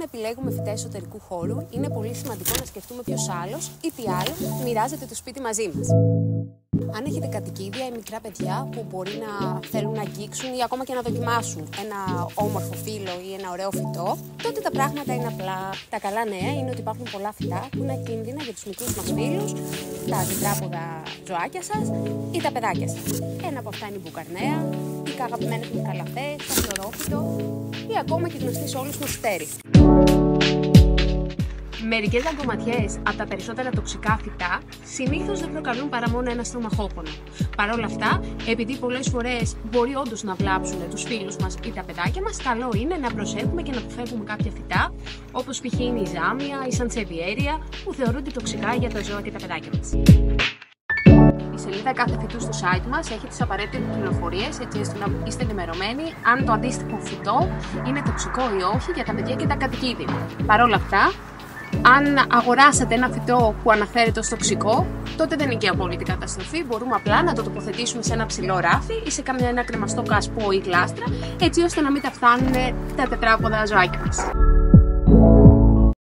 Όταν επιλέγουμε φυτά εσωτερικού χώρου, είναι πολύ σημαντικό να σκεφτούμε ποιος άλλος ή τι άλλο μοιράζεται το σπίτι μαζί μας. Αν έχετε κατοικίδια ή μικρά παιδιά που μπορεί να θέλουν να αγγίξουν ή ακόμα και να δοκιμάσουν ένα όμορφο φύλλο ή ένα ωραίο φυτό, τότε τα πράγματα είναι απλά. Τα καλά νέα είναι ότι υπάρχουν πολλά φυτά που είναι ακίνδυνα για τους μικρούς μας φίλους, τα τετράποδα ζωάκια σας ή τα παιδάκια σας. Ένα από αυτά είναι η μπουκαρνέα, οι αγαπημένες μου καλαφές, το χλωρόφυτο ή ακόμα και γνωστή σε όλους μας στέρι. Μερικές δαγκωματιές από τα περισσότερα τοξικά φυτά συνήθως δεν προκαλούν παρά μόνο ένα στομαχόπονο. Παρ' όλα αυτά, επειδή πολλές φορές μπορεί όντως να βλάψουν τους φίλους μας ή τα παιδάκια μας, καλό είναι να προσέχουμε και να αποφεύγουμε κάποια φυτά, όπως π.χ. είναι η ζάμια, η σαντσεβιέρια, που θεωρούνται τοξικά για τα ζώα και τα παιδάκια μας. Η σελίδα κάθε φυτού στο site μας έχει τις απαραίτητες πληροφορίες, έτσι ώστε να είστε ενημερωμένοι αν το αντίστοιχο φυτό είναι τοξικό ή όχι για τα παιδιά και τα κατοικίδια. Παρ' όλα αυτά, αν αγοράσατε ένα φυτό που αναφέρεται ως τοξικό, τότε δεν είναι και απόλυτη καταστροφή. Μπορούμε απλά να το τοποθετήσουμε σε ένα ψηλό ράφι ή σε ένα κρεμαστό κάσπο ή γλάστρα, έτσι ώστε να μην τα φτάνουν τα τετράποδα ζωάκια μας.